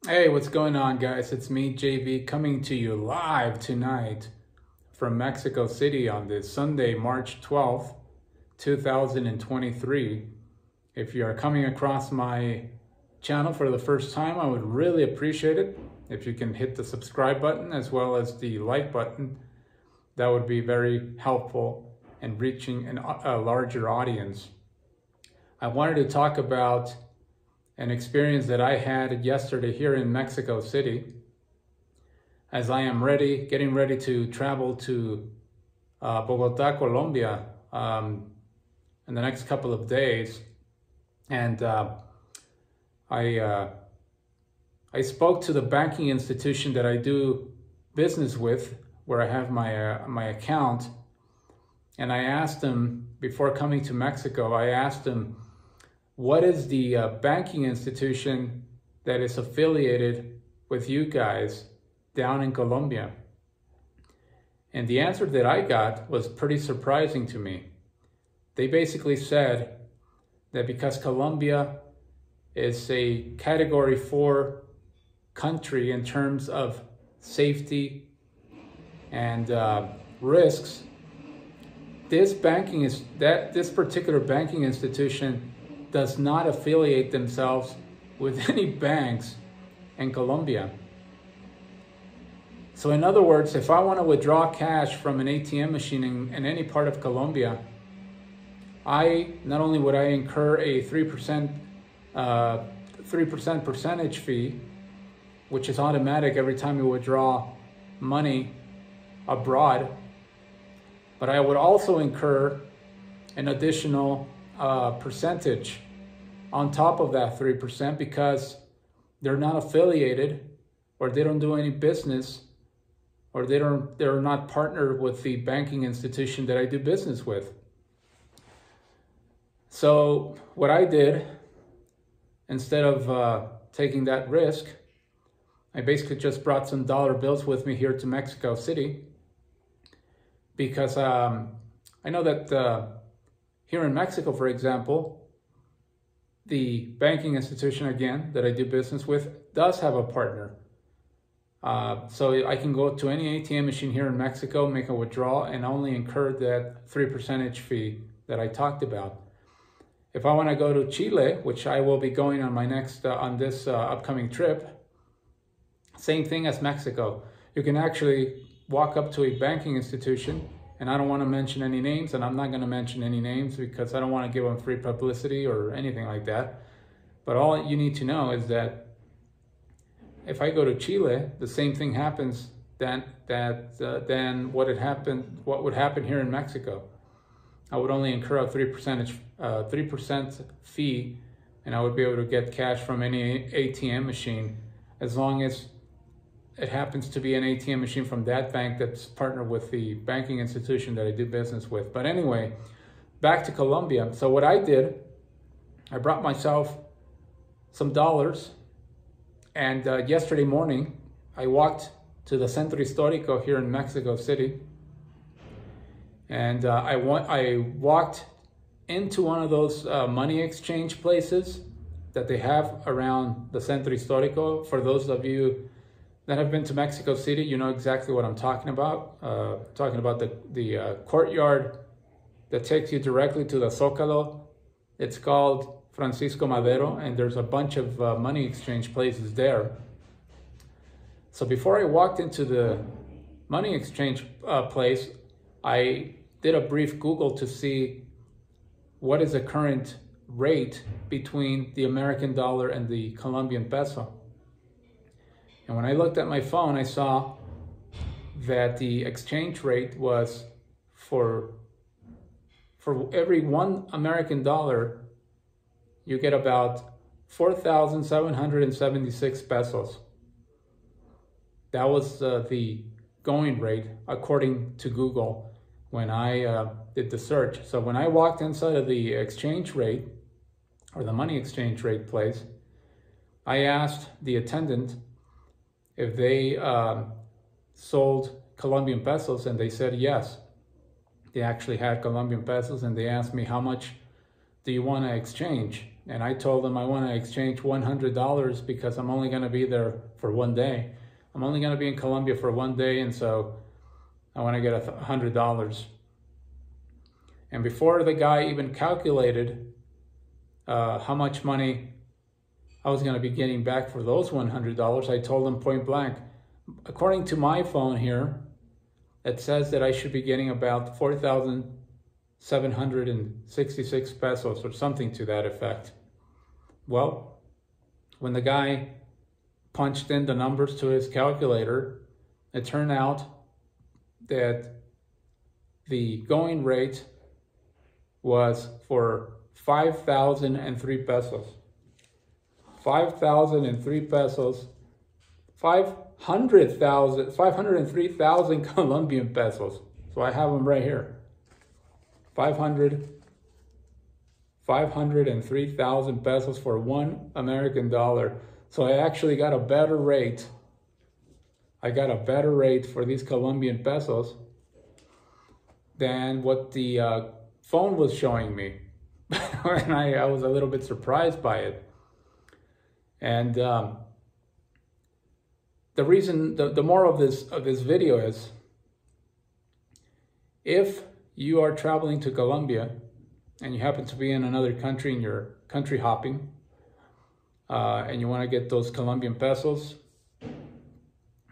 Hey, what's going on, guys? It's me, JV, coming to you live tonight from Mexico City on this Sunday, March 12th, 2023. If you are coming across my channel for the first time, I would really appreciate it if you can hit the subscribe button as well as the like button. That would be very helpful in reaching a larger audience. I wanted to talk about an experience that I had yesterday here in Mexico City, as I am getting ready to travel to Bogota, Colombia in the next couple of days. And I spoke to the banking institution that I do business with, where I have my account, and I asked them, before coming to Mexico, I asked them, what is the banking institution that is affiliated with you guys down in Colombia? And the answer that I got was pretty surprising to me. They basically said that because Colombia is a Category 4 country in terms of safety and risks, this particular banking institution does not affiliate themselves with any banks in Colombia. So in other words, if I want to withdraw cash from an ATM machine in any part of Colombia, not only would I incur a 3% percentage fee, which is automatic every time you withdraw money abroad, but I would also incur an additional percentage on top of that 3% because they're not affiliated, or they don't do any business, or they're not partnered with the banking institution that I do business with. So what I did, instead of taking that risk, I basically just brought some dollar bills with me here to Mexico City, because I know that here in Mexico, for example, the banking institution, again, that I do business with does have a partner. So I can go to any ATM machine here in Mexico, make a withdrawal, and only incur that 3% fee that I talked about. If I want to go to Chile, which I will be going on my next on this upcoming trip, same thing as Mexico. You can actually walk up to a banking institution, and I don't want to mention any names, and I'm not going to mention any names because I don't want to give them free publicity or anything like that. But all you need to know is that if I go to Chile, the same thing happens than what would happen here in Mexico. I would only incur a 3% fee, and I would be able to get cash from any ATM machine, as long as it happens to be an ATM machine from that bank that's partnered with the banking institution that I do business with. But anyway, back to Colombia. So what I did, I brought myself some dollars, and yesterday morning, I walked to the Centro Histórico here in Mexico City, and I walked into one of those money exchange places that they have around the Centro Histórico. For those of you that have been to Mexico City, you know exactly what I'm talking about. Talking about the courtyard that takes you directly to the Zócalo. It's called Francisco Madero, and there's a bunch of money exchange places there. So before I walked into the money exchange place, I did a brief Google to see what is the current rate between the American dollar and the Colombian peso. And when I looked at my phone, I saw that the exchange rate was for every $1 American dollar, you get about 4,776 pesos. That was the going rate according to Google when I did the search. So when I walked inside of the exchange rate, or the money exchange rate place, I asked the attendant if they sold Colombian pesos, and they said yes. They actually had Colombian pesos, and they asked me how much do you want to exchange? And I told him I want to exchange $100 because I'm only going to be there for one day. I'm only going to be in Colombia for one day, and so I want to get $100. And before the guy even calculated how much money I was going to be getting back for those $100, I told him point blank, according to my phone here, it says that I should be getting about 4,766 pesos or something to that effect. Well, when the guy punched in the numbers to his calculator, it turned out that the going rate was for 5,003 pesos. 5,003 pesos. 503,000 Colombian pesos. So I have them right here. 503,000 pesos for $1 American. So I actually got a better rate. I got a better rate for these Colombian pesos than what the phone was showing me. And I was a little bit surprised by it. And the reason, the moral of this video is, if you are traveling to Colombia and you happen to be in another country and you're country hopping, and you want to get those Colombian pesos,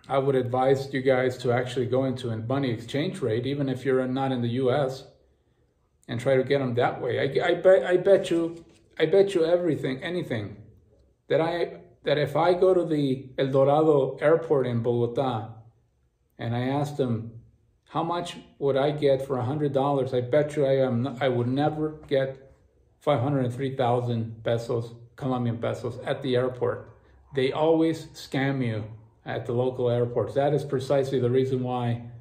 I would advise you guys to actually go into a money exchange rate, even if you're not in the U.S., and try to get them that way. I bet you anything that if I go to the El Dorado airport in Bogota and I asked them how much would I get for $100, I bet you I would never get 503,000 pesos, Colombian pesos, at the airport. They always scam you at the local airports. That is precisely the reason why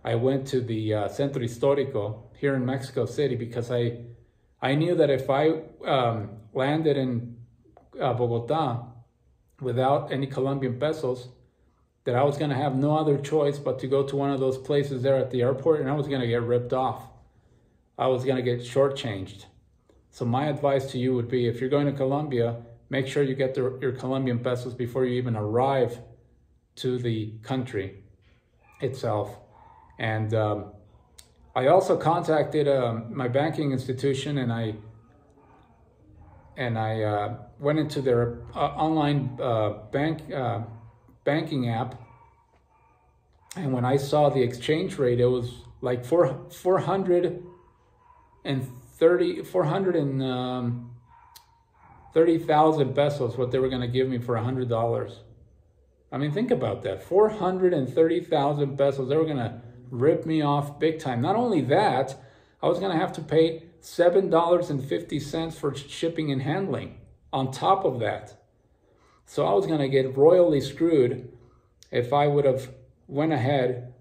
I went to the Centro Histórico here in Mexico City, because I knew that if I landed in Bogota without any Colombian pesos, that I was going to have no other choice but to go to one of those places there at the airport, and I was going to get ripped off. I was going to get shortchanged. So my advice to you would be, if you're going to Colombia, make sure you get your Colombian pesos before you even arrive to the country itself. And I also contacted my banking institution, and I went into their online banking app, and when I saw the exchange rate, it was like 430,000 pesos, what they were going to give me for $100. I mean, think about that. 430,000 pesos. They were going to rip me off big time. Not only that, I was going to have to pay $7.50 for shipping and handling on top of that. So I was going to get royally screwed if I would have went ahead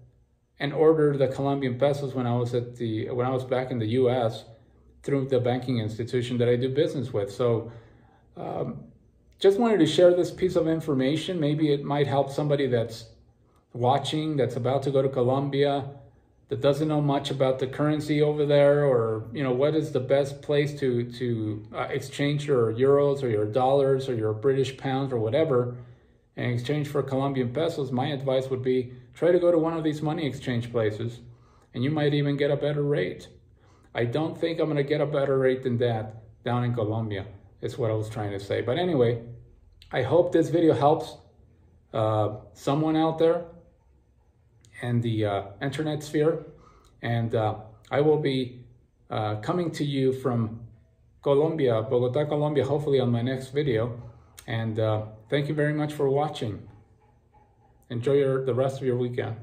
and ordered the Colombian pesos when I was back in the U.S. through the banking institution that I do business with. So just wanted to share this piece of information. Maybe it might help somebody that's watching, that's about to go to Colombia, that doesn't know much about the currency over there, or what is the best place to exchange your euros or your dollars or your British pounds or whatever in exchange for Colombian pesos. My advice would be, try to go to one of these money exchange places, and you might even get a better rate. I don't think I'm going to get a better rate than that down in Colombia, is what I was trying to say. But anyway, I hope this video helps someone out there in the internet sphere, and I will be coming to you from Colombia, Bogota, Colombia, hopefully on my next video. And thank you very much for watching. Enjoy the rest of your weekend.